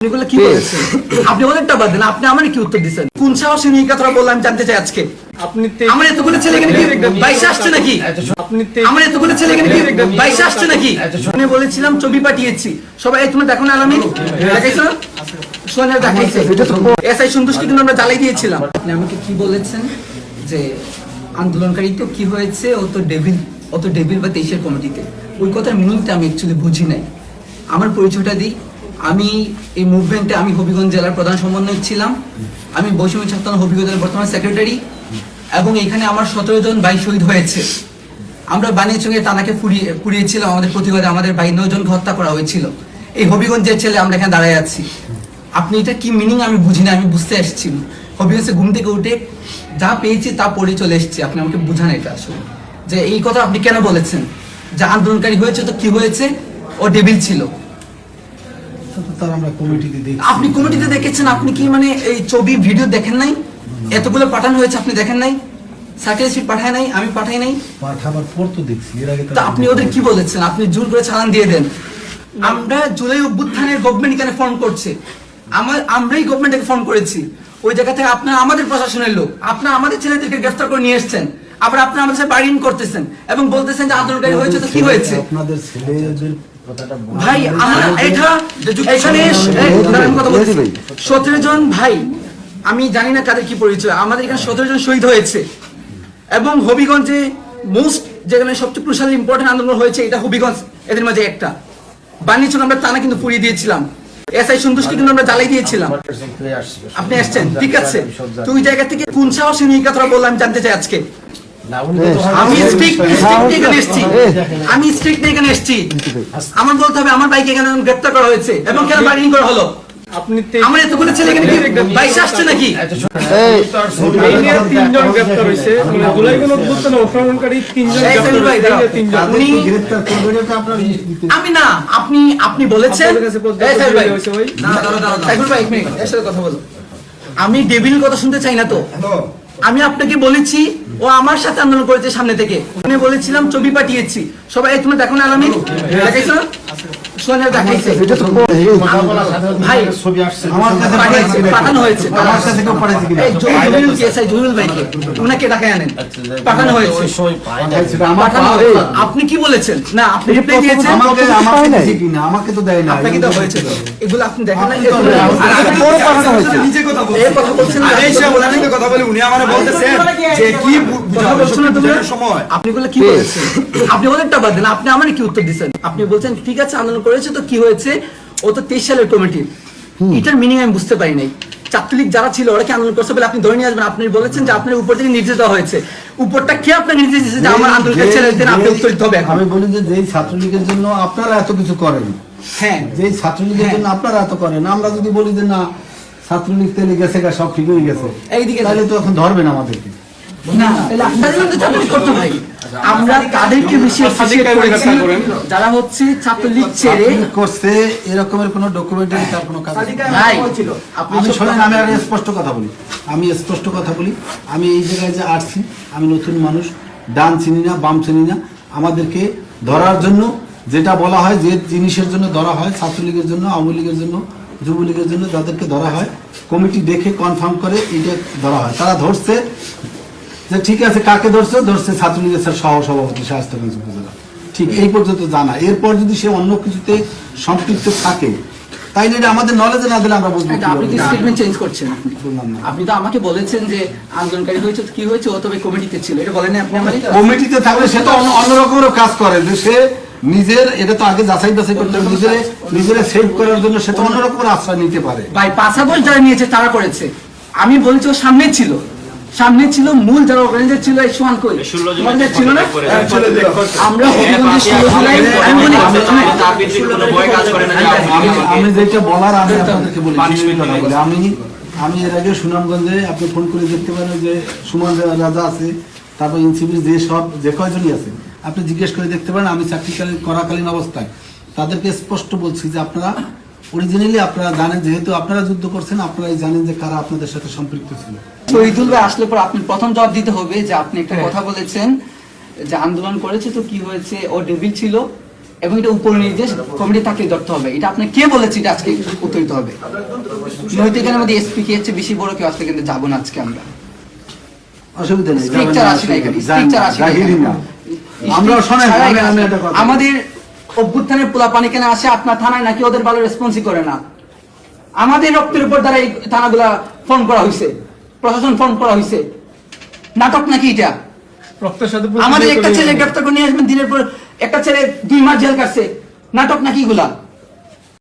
কি বলেছেন? আপনি অনেকটা বাদ দেন, আপনি আমার কি উত্তর দিচ্ছেন? কোন সাহসে নিয়ে কথা বললাম জানতে চাই আজকে। আপনি আমার এতগুলো ছেলে এখানে কি বাইশে আসছে নাকি? আমার এতগুলো ছেলে এখানে কি বাইশে আসছে নাকি? আমি বলেছিলাম ছবি পাঠিয়েছি, সবাই তোমরা দেখো না আলামিন দেখাইছো না? সোনা দেখাইছে, এসআই সন্তুষ্টি কিন্তু আমরা জ্বালাই দিয়েছিলাম। আপনি আমাকে কি বলেছেন যে আন্দোলনকারী তো কি হয়েছে, ও তো ডেভিল বা 23-এর কমিটিতে। ওই কথার মিনিংটা আমি অ্যাকচুয়ালি বুঝি নাই। আমার পরিচয়টা দিই, আমি এই মুভমেন্টে আমি হবিগঞ্জ জেলার প্রধান সমন্বয়ক ছিলাম। আমি বৈষম্য ছাত্র হবিগঞ্জ জেলার বর্তমান সেক্রেটারি, এবং এখানে আমার 17 জন ভাই শহীদ হয়েছে। আমরা বানিয়াচঙ্গে টানাকে পুড়িয়েছিলাম, আমাদের প্রতিবাদে আমাদের ভাই 9 জনকে হত্যা করা হয়েছিল। এই হবিগঞ্জের ছেলে আমরা এখানে দাঁড়ায় আছি। আপনি এটা কি মিনিং আমি বুঝি না, আমি বুঝতে আসছি। হবিগঞ্জে ঘুম থেকে উঠে যা পেয়েছি তা পড়ে চলে এসেছি। আপনি আমাকে বুঝান এটা আসলে যে এই কথা আপনি কেন বলেছেন যে আন্দোলনকারী হয়েছে তো কি হয়েছে, ও ডেভিল ছিল। আপনি কমিটিতে দেখেছেন, আপনি কি মানে এই ছবি ভিডিও দেখেন নাই? এতগুলো পাঠানো হয়েছে, আপনি দেখেন নাই? সার্টিফিকেট পাঠায় নাই, আমি পাঠাই নাই। পাঠাবার পর তো দেখছি, এর আগে তা আপনি ওদের কি বলেছেন? আপনি জোর করে চালান দিয়ে দেন। আমরা জুলাই অভ্যুত্থানের গভর্নমেন্ট এখানে ফোন করছে, আমরাই গভর্নমেন্টকে ফোন করেছি। ওই জায়গা থেকে আপনারা আমাদের প্রশাসনের লোক, আপনারা আমাদের ছেলেদেরকে গ্রেফতার করে নিয়ে এসেছেন, আবার আপনারা আমাদের সাথে বার্গেনিং করতেছেন এবং বলতেছেন যে আন্দোলনকারী হয়েছে তো কি হয়েছে? আপনাদের ছেলেদের ভাই আমরা এটা এখানে 17 জন ভাই, আমি জানি না কাদের কি পরিচয়, আমাদের এখানে 17 জন শহীদ হয়েছে। এবং হবিগঞ্জে মোস্ট যেখানে সবচেয়ে ক্রুশাল ইম্পর্টেন্ট আন্দোলন হয়েছে এটা হবিগঞ্জ, এদের মাঝে একটা বানিয়েছিল। আমরা টানা কিন্তু পুড়িয়ে দিয়েছিলাম, এসআই সন্তুষ্টি কিন্তু আমরা জ্বালাই দিয়েছিলাম। আপনি আসছেন, ঠিক আছে, তো ওই জায়গা থেকে কোন সাহসে নিয়ে কথা বললাম জানতে চাই আজকে। আমি স্ট্রিক্ট এখানে এসেছি, আমার বলতে হবে আমার বাইকে এখানে গ্রেফতার করা হয়েছে এবং কেন বার্গেনিং করা হলো? আমার এতগুলো ছেলে এখানে কি বাইশে আসছে নাকি? তিনজন গ্রেফতার হয়েছে, জুলাই গণঅভ্যুত্থানে অংশগ্রহণকারী তিনজন আমি না, আপনি বলেছেন। কথা বলো, আমি ডেভিল কথা শুনতে চাই না তো। আমি আপনাকে বলেছি ও আমার সাথে আন্দোলন করেছে সামনে থেকে, আমি বলেছিলাম ছবি পাঠিয়েছি, সবাই তোমরা দেখো না আলামিন দেখাইছো না? সোনা দেখাইছে, ভাই পাঠানো হয়েছে, জহিরুল ভাইকে ওনাকে ঢাকায় আনেন, পাঠানো হয়েছে। আপনি কি বলেছেন? না আপনি রিপ্লাই দিয়েছেন, আমাকে তো দেয় না, আপনাকে তো হয়েছে। এগুলো আপনি দেখেন না, নিজে কথা বলছেন কথা বলে উনি আমারে বলতেছেন যে কি সময় আপনি বলে কি বলেছেন? আপনি অনেকটা বাদ দেন, আপনি আমার কি উত্তর দিচ্ছেন? আপনি বলছেন ঠিক আছে আন্দোলন করেছে তো কি হয়েছে, ও তো 23 সালের কমিটি। এটার মিনিং আমি বুঝতে পারি নাই। ছাত্রলীগ যারা ছিল ওরা কি আন্দোলন করছে বলে আপনি ধরে নিয়ে আসবেন? আপনি বলেছেন যে আপনার উপর থেকে নির্দেশ দেওয়া হয়েছে, উপরটা কে আপনার নির্দেশ দিয়েছে যে আমার আন্দোলনকারী ছেলেদের আপনি উত্তর দিতে হবে? আমি বলি যে যেই ছাত্রলীগের জন্য আপনারা এত কিছু করেন, হ্যাঁ যেই ছাত্রলীগের জন্য আপনারা এত করেন, আমরা যদি বলি যে না ছাত্রলীগ তেলে গেছে গা সব ঠিক হয়ে গেছে, এইদিকে তাহলে তো এখন ধরবেন আমাদেরকে না, তাহলে আপনাদের মধ্যে চাকরি করতে ভাই। আমরা তাদেরকে বেশি অ্যাপ্রিশিয়েট করেছি যারা হচ্ছে ছাত্রলীগ ছেড়ে করছে, এরকমের কোনো ডকুমেন্টারি তার কোনো কাজ নেই। ভাই আপনি শোনেন, আমি আর স্পষ্ট কথা বলি, আমি এই জায়গায় যে আসছি, আমি নতুন মানুষ, ডান চিনি না বাম চিনি না। আমাদেরকে ধরার জন্য যেটা বলা হয়, যে জিনিসের জন্য ধরা হয়, ছাত্রলীগের জন্য, আওয়ামী লীগের জন্য, যুবলীগের জন্য যাদেরকে ধরা হয়, কমিটি দেখে কনফার্ম করে এটা ধরা হয়। তারা ধরছে যে ঠিক আছে, কাকে ধরছে ছাত্রলীগের সহ সভাপতি শায়েস্তাগঞ্জ উপজেলা, ঠিক এই পর্যন্ত জানা। এরপর যদি সে অন্য কিছুতে সম্পৃক্ত থাকে তাইলে এটা আমাদের নলেজে না দিলে আমরা বুঝবো। আপনি কি স্টেটমেন্ট চেঞ্জ করছেন? আপনি তো আমাকে বলেছেন যে আন্দোলনকারী হয়েছে কি হয়েছে, ও তবে কমিটিতে ছিল, এটা বলেন আপনি আমাকে? কমিটিতে থাকলে সে তো অন্য রকমের কাজ করে, যে সে নিজের, এটা তো আগে যাচাই করতে হবে, নিজের সেভ করার জন্য সে তো অন্য রকমের আশ্রয় নিতে পারে। ভাই 5 আগস্ট যারা নিয়েছে তারা করেছে, আমি বলছি ও সামনে ছিল মূল যারা অর্গানাইজার ছিল। এই সোয়ান কই আমাদের ছিল না? আমরা হবিগঞ্জে 16 জুলাই আমি যেটা বলার আমি আপনাদেরকে বলি, আমি এর আগে সুনামগঞ্জে আপনি ফোন করে দেখতে পারেন যে সুমন রাজা আছে, তারপর এনসিপির যে কয়জনই আছে আপনি জিজ্ঞেস করে দেখতে পারেন। আমি চাকরি করাকালীন অবস্থায় তাদেরকে স্পষ্ট বলছি যে আপনারা অরিজিনালি আপনারা জানেন, যেহেতু আপনারা যুদ্ধ করছেন, আপনারাই জানেন যে কারা আপনাদের সাথে সম্পৃক্ত ছিল। শহীদুল ভাই আসলে পর আপনি প্রথম জবাব দিতে হবে যে আপনি একটা কথা বলেছেন যে আন্দোলন করেছে তো কি হয়েছে, ও ডেভিল ছিল, এবং এটা উপর নির্দেশ কমিটি থাকলে ধরতে হবে। এটা আপনি কে বলেছে এটা আজকে উত্তরিত হবে? নয়তো এখানের মধ্যে এসপি কে হচ্ছে বেশি বড় কেউ আসলে কিন্তু যাবো না আজকে আমরা। অসুবিধা নেই, স্ট্রিকচার আসে না এখানে, স্ট্রিকচার আসে না জাহিরি না। আমরা শোনেন, আমি একটা কথা আমাদের অভ্যুত্থানের পোলাপান এখানে আসে আপনার থানায় নাকি ওদের ভালো রেসপন্সই করে না। আমাদের রক্তের উপর দ্বারা এই থানাগুলা ফোন করা হয়েছে, প্রশাসন ফোন করা হয়েছে। নাটক নাকি এটা? রক্তের সাথে আমাদের একটা ছেলে গ্রেফতার করে নিয়ে আসবেন, দিনের পর একটা ছেলে 2 মাস জেল কাটছে। নাটক নাকি এগুলা?